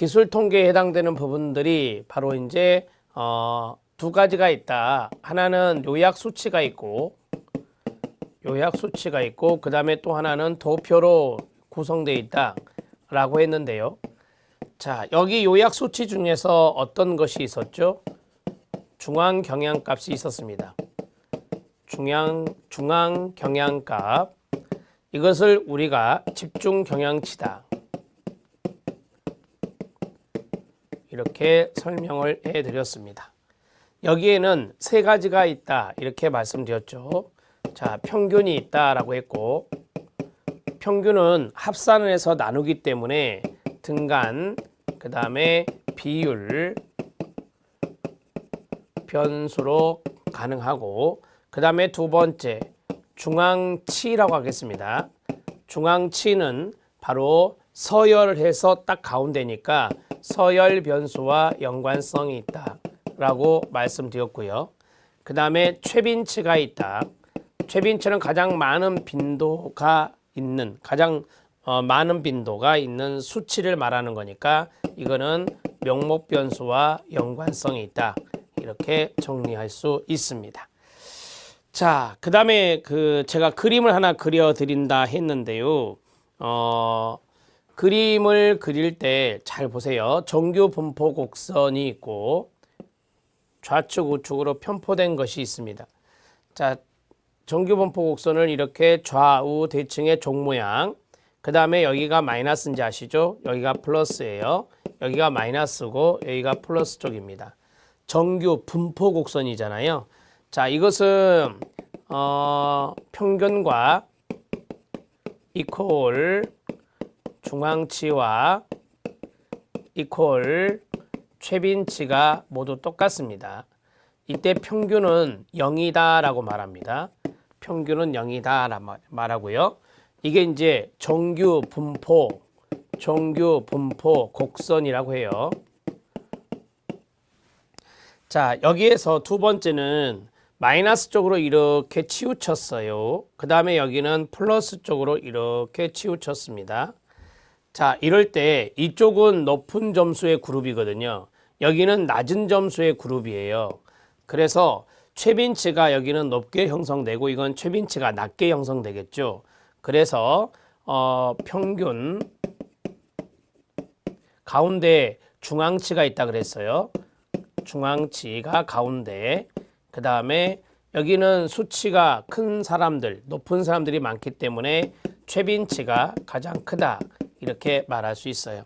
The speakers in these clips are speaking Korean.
기술 통계에 해당되는 부분들이 바로 이제 두 가지가 있다. 하나는 요약 수치가 있고 그 다음에 또 하나는 도표로 구성되어 있다 라고 했는데요. 자, 여기 요약 수치 중에서 어떤 것이 있었죠? 중앙 경향값이 있었습니다. 중앙 경향값, 이것을 우리가 집중 경향치다 이렇게 설명을 해드렸습니다. 여기에는 세 가지가 있다 이렇게 말씀드렸죠. 자, 평균이 있다라고 했고, 평균은 합산을 해서 나누기 때문에 등간, 그 다음에 비율, 변수로 가능하고, 그 다음에 두 번째 중앙치라고 하겠습니다. 중앙치는 바로 서열해서 딱 가운데니까 서열 변수와 연관성이 있다 라고 말씀드렸고요. 그 다음에 최빈치가 있다. 최빈치는 가장 많은 빈도가 있는 수치를 말하는 거니까 이거는 명목 변수와 연관성이 있다 이렇게 정리할 수 있습니다. 자, 그 다음에 제가 그림을 하나 그려 드린다 했는데요. 그림을 그릴 때 잘 보세요. 정규 분포 곡선이 있고 좌측 우측으로 편포된 것이 있습니다. 자, 정규 분포 곡선을 이렇게 좌우 대칭의 종 모양, 그 다음에 여기가 마이너스인지 아시죠? 여기가 플러스예요. 여기가 마이너스고 여기가 플러스 쪽입니다. 정규 분포 곡선이잖아요. 자, 이것은 평균과 이퀄 중앙치와 이퀄 최빈치가 모두 똑같습니다. 이때 평균은 0이다 라고 말합니다. 평균은 0이다 라고 말하고요. 이게 이제 정규 분포 곡선이라고 해요. 자, 여기에서 두 번째는 마이너스 쪽으로 이렇게 치우쳤어요. 그 다음에 여기는 플러스 쪽으로 이렇게 치우쳤습니다. 자, 이럴 때 이쪽은 높은 점수의 그룹이거든요. 여기는 낮은 점수의 그룹이에요. 그래서 최빈치가 여기는 높게 형성되고 이건 최빈치가 낮게 형성되겠죠. 그래서 평균 가운데 중앙치가 있다 그랬어요. 중앙치가 가운데, 그 다음에 여기는 수치가 큰 사람들, 높은 사람들이 많기 때문에 최빈치가 가장 크다 이렇게 말할 수 있어요.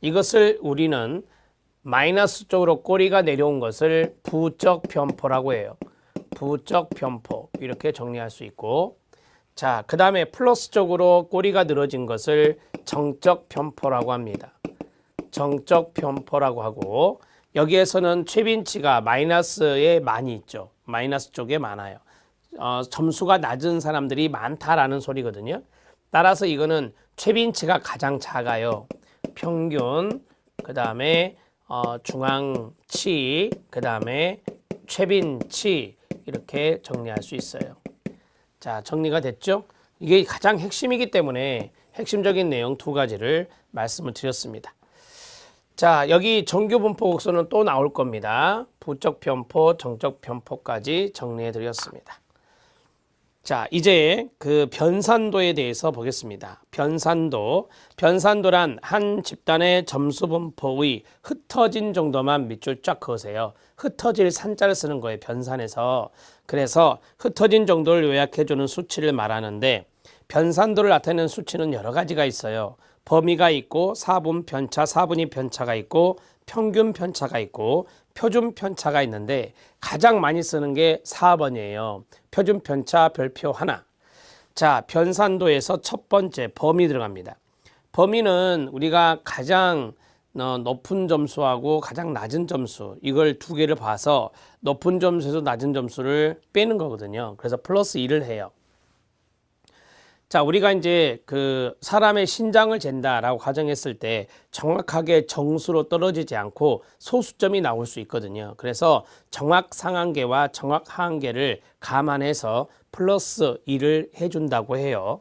이것을 우리는 마이너스 쪽으로 꼬리가 내려온 것을 부적 편포라고 해요. 부적 편포 이렇게 정리할 수 있고, 자, 그 다음에 플러스 쪽으로 꼬리가 늘어진 것을 정적 편포라고 합니다. 정적 편포라고 하고, 여기에서는 최빈치가 마이너스에 많이 있죠. 마이너스 쪽에 많아요. 점수가 낮은 사람들이 많다라는 소리거든요. 따라서 이거는 최빈치가 가장 작아요. 평균, 그 다음에 중앙치, 그 다음에 최빈치 이렇게 정리할 수 있어요. 자, 정리가 됐죠? 이게 가장 핵심이기 때문에 핵심적인 내용 두 가지를 말씀을 드렸습니다. 자, 여기 정규 분포 곡선은 또 나올 겁니다. 부적 편포, 정적 편포까지 정리해 드렸습니다. 자, 이제 그 변산도에 대해서 보겠습니다. 변산도란 한 집단의 점수 분포의 흩어진 정도만 밑줄 쫙 그으세요. 흩어질 산자를 쓰는 거예요, 변산에서. 그래서 흩어진 정도를 요약해주는 수치를 말하는데, 변산도를 나타내는 수치는 여러 가지가 있어요. 범위가 있고, 사분 편차, 사분위 편차가 있고, 평균 편차가 있고, 표준 편차가 있는데 가장 많이 쓰는 게 4번이에요. 표준 편차 별표 하나. 자, 변산도에서 첫 번째 범위 들어갑니다. 범위는 우리가 가장 높은 점수하고 가장 낮은 점수, 이걸 두 개를 봐서 높은 점수에서 낮은 점수를 빼는 거거든요. 그래서 플러스 2를 해요. 자, 우리가 이제 그 사람의 신장을 잰다라고 가정했을 때 정확하게 정수로 떨어지지 않고 소수점이 나올 수 있거든요. 그래서 정확 상한계와 정확 하한계를 감안해서 플러스 2를 해준다고 해요.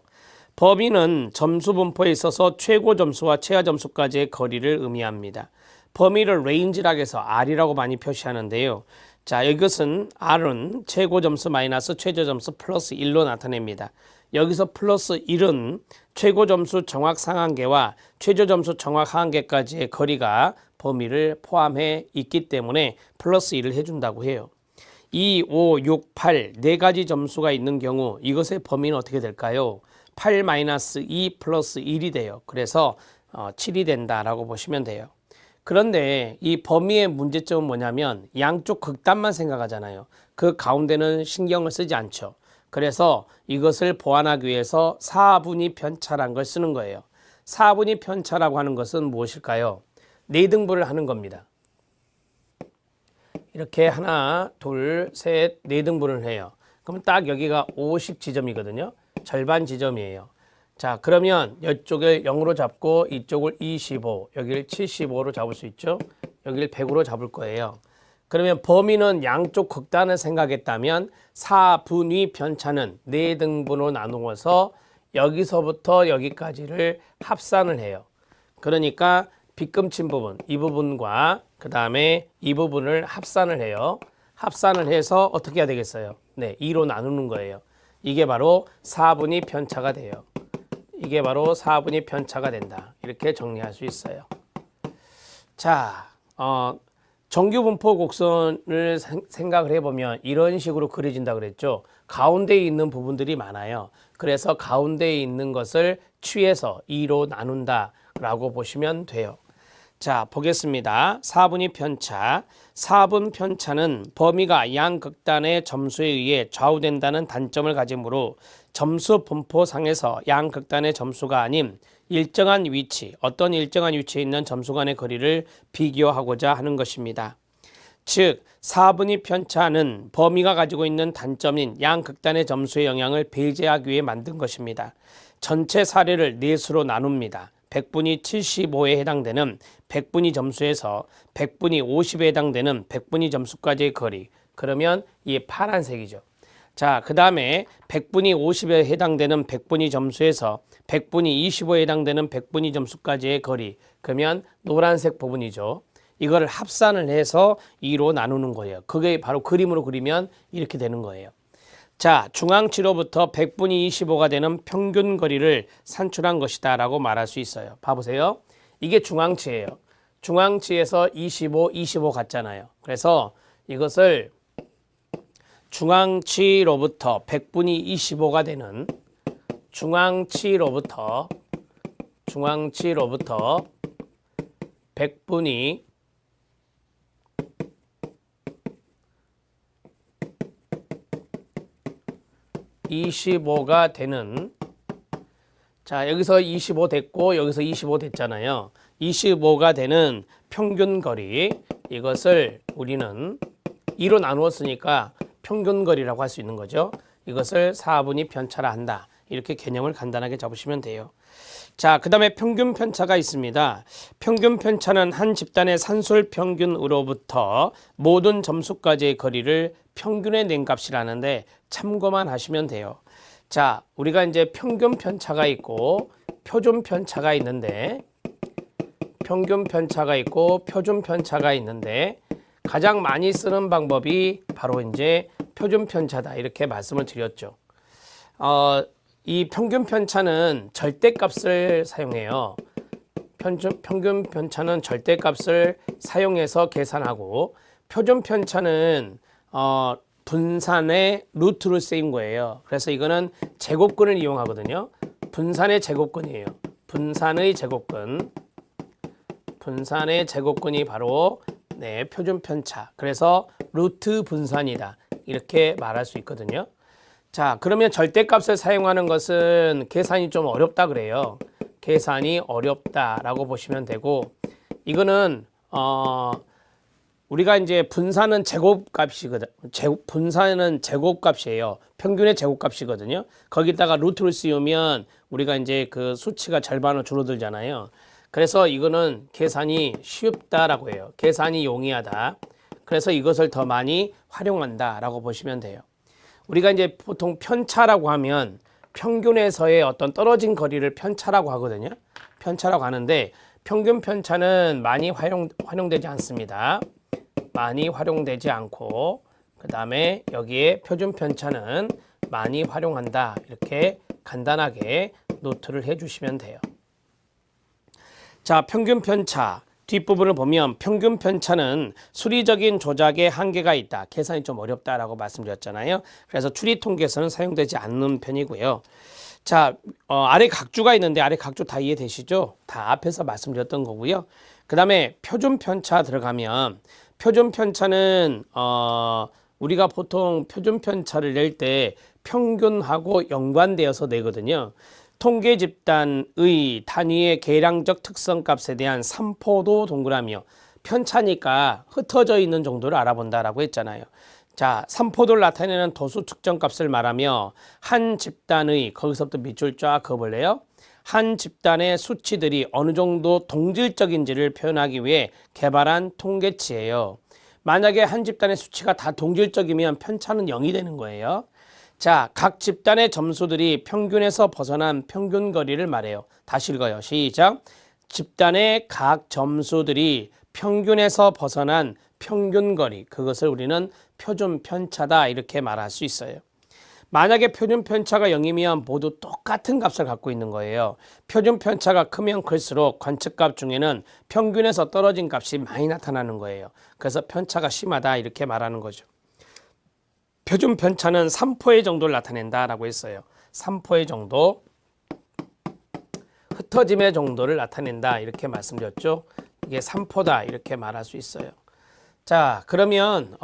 범위는 점수 분포에 있어서 최고 점수와 최하 점수까지의 거리를 의미합니다. 범위를 레인지라고 해서 R이라고 많이 표시하는데요. 자, 이것은 R은 최고 점수 마이너스 최저 점수 플러스 1로 나타냅니다. 여기서 플러스 1은 최고 점수 정확 상한계와 최저 점수 정확 하한계까지의 거리가 범위를 포함해 있기 때문에 플러스 1을 해준다고 해요. 2, 5, 6, 8 네 가지 점수가 있는 경우 이것의 범위는 어떻게 될까요? 8-2 플러스 1이 돼요. 그래서 7이 된다라고 보시면 돼요. 그런데 이 범위의 문제점은 뭐냐면 양쪽 극단만 생각하잖아요. 그 가운데는 신경을 쓰지 않죠. 그래서 이것을 보완하기 위해서 4분위 편차란 걸 쓰는 거예요. 4분위 편차라고 하는 것은 무엇일까요? 4등분을 하는 겁니다. 이렇게 하나, 둘, 셋, 4등분을 해요. 그럼 딱 여기가 50 지점이거든요. 절반 지점이에요. 자, 그러면 이쪽을 0으로 잡고 이쪽을 25, 여기를 75로 잡을 수 있죠. 여기를 100으로 잡을 거예요. 그러면 범위는 양쪽 극단을 생각했다면 4분위 편차는 4등분으로 나누어서 여기서부터 여기까지를 합산을 해요. 그러니까 빗금친 부분, 이 부분과 그 다음에 이 부분을 합산을 해요. 합산을 해서 어떻게 해야 되겠어요? 네, 2로 나누는 거예요. 이게 바로 4분위 편차가 돼요. 이게 바로 4분위 편차가 된다. 이렇게 정리할 수 있어요. 자, 정규분포 곡선을 생각을 해보면 이런 식으로 그려진다 그랬죠. 가운데에 있는 부분들이 많아요. 그래서 가운데에 있는 것을 취해서 2로 나눈다 라고 보시면 돼요. 자, 보겠습니다. 4분위 편차. 4분 편차는 범위가 양극단의 점수에 의해 좌우된다는 단점을 가지므로 점수 분포상에서 양극단의 점수가 아닌 일정한 위치, 어떤 일정한 위치에 있는 점수 간의 거리를 비교하고자 하는 것입니다. 즉, 4분위 편차는 범위가 가지고 있는 단점인 양극단의 점수의 영향을 배제하기 위해 만든 것입니다. 전체 사례를 4수로 나눕니다. 100분위 75에 해당되는 100분위 점수에서 100분위 50에 해당되는 100분위 점수까지의 거리. 그러면 이게 파란색이죠. 자, 그 다음에 100분위 50에 해당되는 100분위 점수에서 100분위 25에 해당되는 100분위 점수까지의 거리. 그러면 노란색 부분이죠. 이거를 합산을 해서 2로 나누는 거예요. 그게 바로 그림으로 그리면 이렇게 되는 거예요. 자, 중앙치로부터 100분위 25가 되는 평균 거리를 산출한 것이다 라고 말할 수 있어요. 봐보세요. 이게 중앙치예요. 중앙치에서 25, 25 같잖아요. 그래서 이것을 중앙치로부터 100분위 25가 되는 중앙치로부터 100분위 25가 되는, 자, 여기서 25 됐고 여기서 25 됐잖아요. 25가 되는 평균 거리, 이것을 우리는 2로 나누었으니까 평균 거리라고 할 수 있는 거죠. 이것을 4분위 편차라 한다. 이렇게 개념을 간단하게 잡으시면 돼요. 자, 그 다음에 평균 편차가 있습니다. 평균 편차는 한 집단의 산술 평균으로부터 모든 점수까지의 거리를 평균에 낸 값이라는데 참고만 하시면 돼요. 자, 우리가 이제 평균 편차가 있고 표준 편차가 있는데 표준 편차가 있는데 가장 많이 쓰는 방법이 바로 이제 표준 편차다 이렇게 말씀을 드렸죠. 이 평균 편차는 절대값을 사용해요. 평균 편차는 절대값을 사용해서 계산하고 표준 편차는 분산의 루트를 쓰인 거예요. 그래서 이거는 제곱근을 이용하거든요. 분산의 제곱근이에요. 분산의 제곱근이 바로 표준 편차. 그래서 루트 분산이다. 이렇게 말할 수 있거든요. 자, 그러면 절대값을 사용하는 것은 계산이 좀 어렵다 그래요. 계산이 어렵다라고 보시면 되고, 이거는 우리가 이제 분산은 제곱값이거든. 분산은 제곱값이에요. 평균의 제곱값이거든요. 거기다가 루트를 씌우면 우리가 이제 그 수치가 절반으로 줄어들잖아요. 그래서 이거는 계산이 쉽다라고 해요. 계산이 용이하다. 그래서 이것을 더 많이 활용한다라고 보시면 돼요. 우리가 이제 보통 편차라고 하면 평균에서의 어떤 떨어진 거리를 편차라고 하거든요. 편차라고 하는데 평균 편차는 많이 활용되지 않습니다. 많이 활용되지 않고 그 다음에 여기에 표준 편차는 많이 활용한다. 이렇게 간단하게 노트를 해주시면 돼요. 자, 평균 편차 뒷부분을 보면 평균 편차는 수리적인 조작에 한계가 있다. 계산이 좀 어렵다라고 말씀드렸잖아요. 그래서 추리 통계에서는 사용되지 않는 편이고요. 자, 아래 각주가 있는데 아래 각주 다 이해되시죠? 다 앞에서 말씀드렸던 거고요. 그 다음에 표준 편차 들어가면 표준 편차는 우리가 보통 표준 편차를 낼 때 평균하고 연관되어서 내거든요. 통계 집단의 단위의 계량적 특성값에 대한 삼포도 동그라미요. 편차니까 흩어져 있는 정도를 알아본다라고 했잖아요. 자, 삼포도를 나타내는 도수 측정값을 말하며 한 집단의 거기서부터 밑줄 쫙 그어볼래요? 한 집단의 수치들이 어느 정도 동질적인지를 표현하기 위해 개발한 통계치예요. 만약에 한 집단의 수치가 다 동질적이면 편차는 0이 되는 거예요. 자, 각 집단의 점수들이 평균에서 벗어난 평균 거리를 말해요. 다시 읽어요. 시작. 집단의 각 점수들이 평균에서 벗어난 평균 거리, 그것을 우리는 표준 편차다 이렇게 말할 수 있어요. 만약에 표준 편차가 0이면 모두 똑같은 값을 갖고 있는 거예요. 표준 편차가 크면 클수록 관측값 중에는 평균에서 떨어진 값이 많이 나타나는 거예요. 그래서 편차가 심하다 이렇게 말하는 거죠. 표준 편차는 3포의 정도를 나타낸다라고 했어요. 3포의 정도, 흩어짐의 정도를 나타낸다 이렇게 말씀드렸죠. 이게 3포다 이렇게 말할 수 있어요. 자, 그러면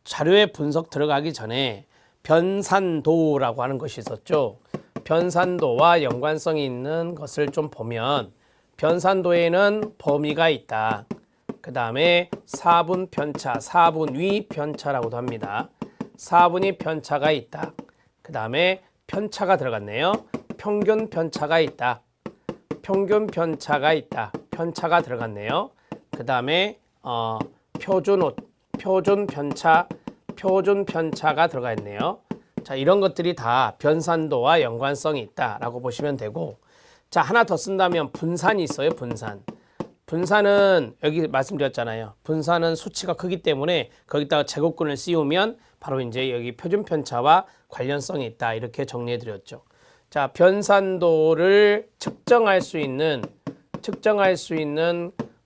자료의 분석 들어가기 전에 변산도라고 하는 것이 있었죠. 변산도와 연관성이 있는 것을 좀 보면 변산도에는 범위가 있다. 그 다음에 4분 편차, 4분위 편차라고도 합니다. 4분위 편차가 있다. 그 다음에 편차가 들어갔네요. 평균 편차가 있다. 평균 편차가 있다. 편차가 들어갔네요. 그 다음에 표준 편차가 들어가 있네요. 자, 이런 것들이 다 변산도와 연관성이 있다라고 보시면 되고, 자, 하나 더 쓴다면 분산이 있어요. 분산은 여기 말씀드렸잖아요. 분산은 수치가 크기 때문에 거기다가 제곱근을 씌우면 바로 이제 여기 표준 편차와 관련성이 있다 이렇게 정리해 드렸죠. 자, 변산도를 측정할 수 있는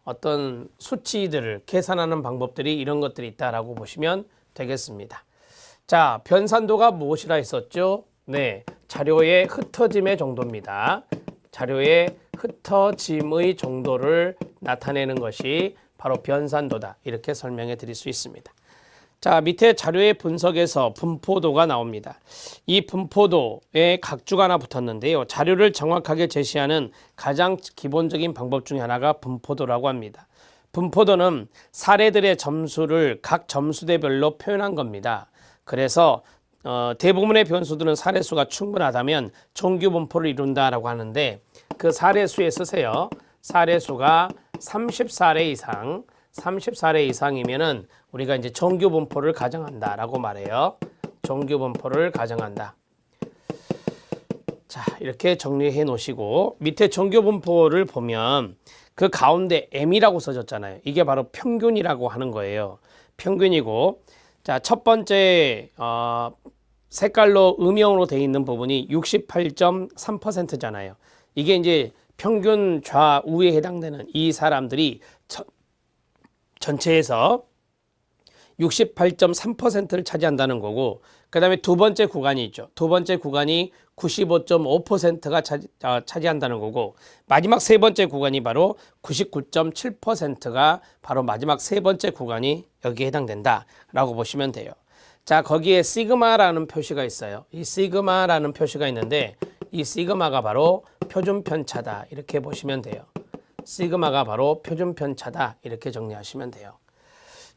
어떤 수치들을 계산하는 방법들이 이런 것들이 있다라고 보시면 되겠습니다. 자, 변산도가 무엇이라 했었죠? 네, 자료의 흩어짐의 정도입니다. 자료의 흩어짐의 정도를 나타내는 것이 바로 변산도다 이렇게 설명해 드릴 수 있습니다. 자, 밑에 자료의 분석에서 분포도가 나옵니다. 이 분포도에 각주가 하나 붙었는데요. 자료를 정확하게 제시하는 가장 기본적인 방법 중에 하나가 분포도라고 합니다. 분포도는 사례들의 점수를 각 점수대별로 표현한 겁니다. 그래서 대부분의 변수들은 사례수가 충분하다면 정규 분포를 이룬다라고 하는데 그 사례수에 쓰세요. 사례수가 30사례 이상이면은 우리가 이제 정규 분포를 가정한다라고 말해요. 정규 분포를 가정한다. 자, 이렇게 정리해 놓으시고 밑에 정규 분포를 보면 그 가운데 M이라고 써졌잖아요. 이게 바로 평균이라고 하는 거예요. 평균이고, 자, 첫 번째 색깔로 음영으로 되어 있는 부분이 68.3%잖아요. 이게 이제 평균 좌우에 해당되는 이 사람들이 전체에서 68.3%를 차지한다는 거고, 그 다음에 두 번째 구간이 있죠. 두 번째 구간이 95.5%가 차지한다는 거고, 마지막 세 번째 구간이 바로 99.7%가 바로 마지막 세 번째 구간이 여기에 해당된다라고 보시면 돼요. 자, 거기에 시그마라는 표시가 있어요. 이 시그마라는 표시가 있는데 이 시그마가 바로 표준 편차다 이렇게 보시면 돼요. 시그마가 바로 표준 편차다 이렇게 정리하시면 돼요.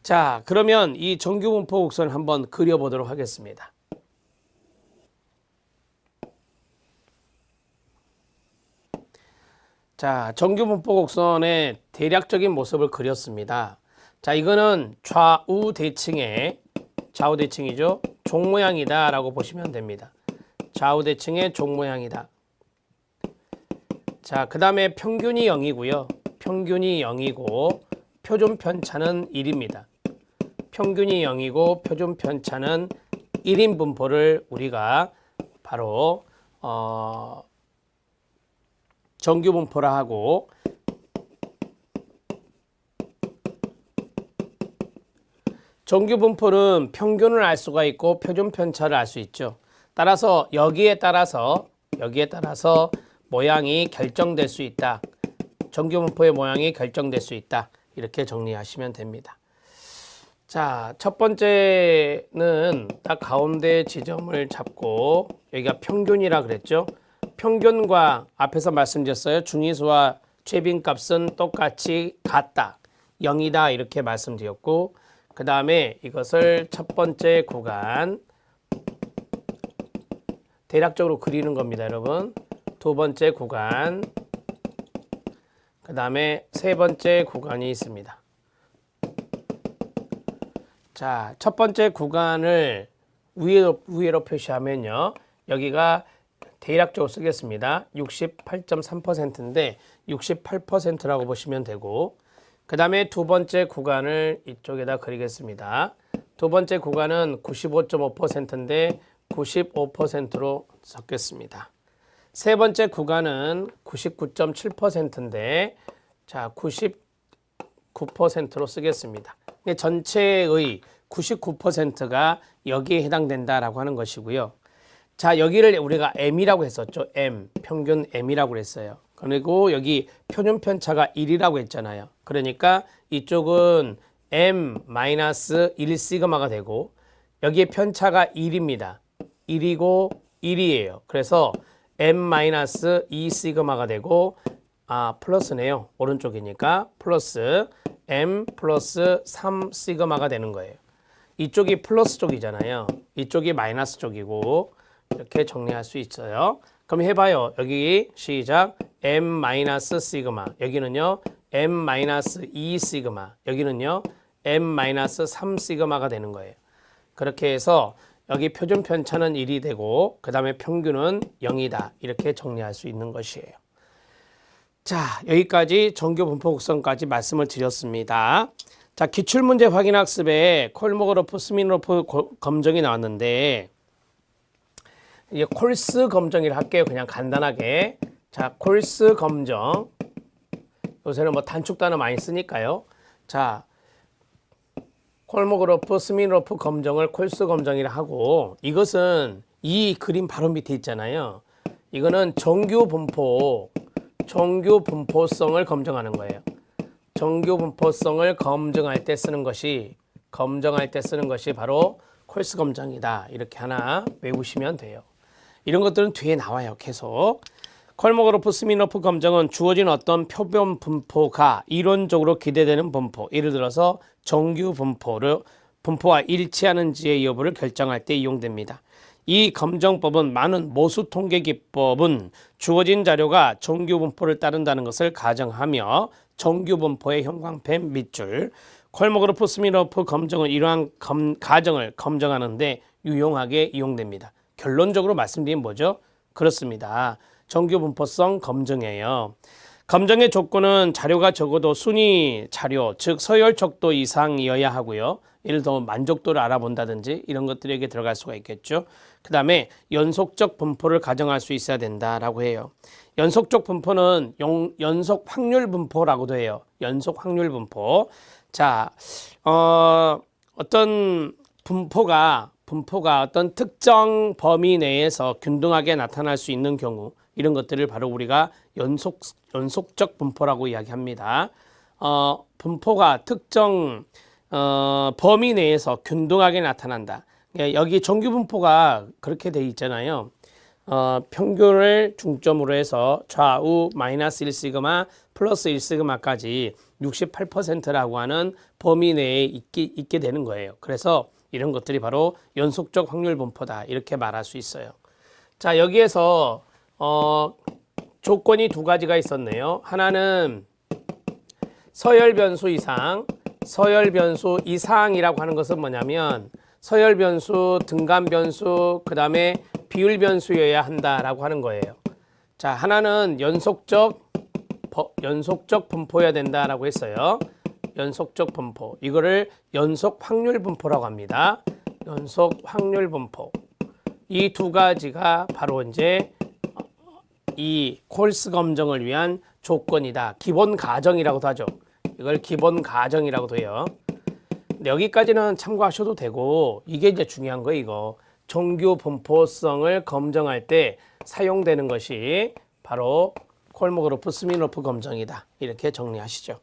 자, 그러면 이 정규 분포 곡선을 한번 그려보도록 하겠습니다. 자, 정규 분포 곡선의 대략적인 모습을 그렸습니다. 자, 이거는 좌우 대칭이죠. 종 모양이다 라고 보시면 됩니다. 좌우대칭의 종 모양이다. 자, 그 다음에 평균이 0이고요. 평균이 0이고 표준 편차는 1입니다. 평균이 0이고 표준 편차는 1인 분포를 우리가 바로 정규 분포라 하고, 정규 분포는 평균을 알 수가 있고 표준 편차를 알 수 있죠. 따라서 여기에 따라서 모양이 결정될 수 있다. 정규 분포의 모양이 결정될 수 있다. 이렇게 정리하시면 됩니다. 자, 첫 번째는 딱 가운데 지점을 잡고, 여기가 평균이라 그랬죠. 평균과 앞에서 말씀드렸어요. 중위수와 최빈값은 똑같이 같다. 0이다. 이렇게 말씀드렸고, 그 다음에 이것을 첫 번째 구간 대략적으로 그리는 겁니다, 여러분. 두 번째 구간, 그 다음에 세 번째 구간이 있습니다. 자, 첫 번째 구간을 위로 표시하면요, 여기가 대략적으로 쓰겠습니다. 68.3%인데 68%라고 보시면 되고, 그 다음에 두 번째 구간을 이쪽에다 그리겠습니다. 두 번째 구간은 95.5%인데 95%로 적겠습니다. 세 번째 구간은 99.7%인데 자, 99%로 쓰겠습니다. 전체의 99%가 여기에 해당된다라고 하는 것이고요. 자, 여기를 우리가 M이라고 했었죠. M, 평균 M이라고 했어요. 그리고 여기 표준 편차가 1이라고 했잖아요. 그러니까 이쪽은 M-1 시그마가 되고, 여기에 편차가 1입니다. 1이고 1이에요. 그래서 M-2 시그마가 되고, 플러스네요. 오른쪽이니까 플러스 M 플러스 3 시그마가 되는 거예요. 이쪽이 플러스 쪽이잖아요. 이쪽이 마이너스 쪽이고, 이렇게 정리할 수 있어요. 그럼 해봐요. 여기 시작. M 시그마. 여기는요. M 2 시그마. 여기는요. M 3 시그마가 되는 거예요. 그렇게 해서 여기 표준 편차는 1이 되고, 그 다음에 평균은 0이다. 이렇게 정리할 수 있는 것이에요. 자, 여기까지 정규 분포 곡선까지 말씀을 드렸습니다. 자, 기출문제 확인학습에 콜모그래프, 스미노프 검정이 나왔는데, 이게 콜스 검정이라 할게요. 그냥 간단하게. 자, 콜스 검정. 요새는 뭐 단축 단어 많이 쓰니까요. 자, 콜모그래프, 스미노프 검정을 콜스 검정이라 하고, 이것은 이 그림 바로 밑에 있잖아요. 이거는 정규 분포성을 검증하는 거예요. 정규 분포성을 검증할 때 쓰는 것이 바로 콜스 검정이다. 이렇게 하나 외우시면 돼요. 이런 것들은 뒤에 나와요. 계속. 콜모그래프, 스미노프 검정은 주어진 어떤 표본 분포가 이론적으로 기대되는 분포, 예를 들어서 정규 분포와 일치하는지의 여부를 결정할 때 이용됩니다. 이 검정법은 많은 모수 통계 기법은 주어진 자료가 정규 분포를 따른다는 것을 가정하며 정규 분포의 형광펜 밑줄, 콜모그래프, 스미노프 검정은 이러한 가정을 검증하는데 유용하게 이용됩니다. 결론적으로 말씀드리면 뭐죠? 그렇습니다. 정규 분포성 검증이에요. 검증의 조건은 자료가 적어도 순위 자료, 즉 서열 척도 이상이어야 하고요. 예를 들어 만족도를 알아본다든지 이런 것들에게 들어갈 수가 있겠죠. 그 다음에 연속적 분포를 가정할 수 있어야 된다라고 해요. 연속적 분포는 연속 확률 분포라고도 해요. 연속 확률 분포. 자, 어떤 분포가 어떤 특정 범위 내에서 균등하게 나타날 수 있는 경우, 이런 것들을 바로 우리가 연속적 분포라고 이야기합니다. 분포가 특정 범위 내에서 균등하게 나타난다. 여기 정규 분포가 그렇게 돼 있잖아요. 평균을 중점으로 해서 좌우 마이너스 1시그마 플러스 1시그마까지 68%라고 하는 범위 내에 있게 되는 거예요. 그래서 이런 것들이 바로 연속적 확률 분포다. 이렇게 말할 수 있어요. 자, 여기에서 조건이 두 가지가 있었네요. 하나는 서열 변수 이상, 서열 변수 이상이라고 하는 것은 뭐냐면 서열 변수, 등간 변수, 그 다음에 비율 변수여야 한다라고 하는 거예요. 자, 하나는 연속적 분포여야 된다라고 했어요. 연속적 분포. 이거를 연속 확률 분포라고 합니다. 연속 확률 분포. 이 두 가지가 바로 이제 이 콜스 검정을 위한 조건이다. 기본 가정이라고도 하죠. 이걸 기본 가정이라고도 해요. 근데 여기까지는 참고하셔도 되고, 이게 이제 중요한 거예요. 이거 정규 분포성을 검정할 때 사용되는 것이 바로 콜모그로프 스미노프 검정이다. 이렇게 정리하시죠.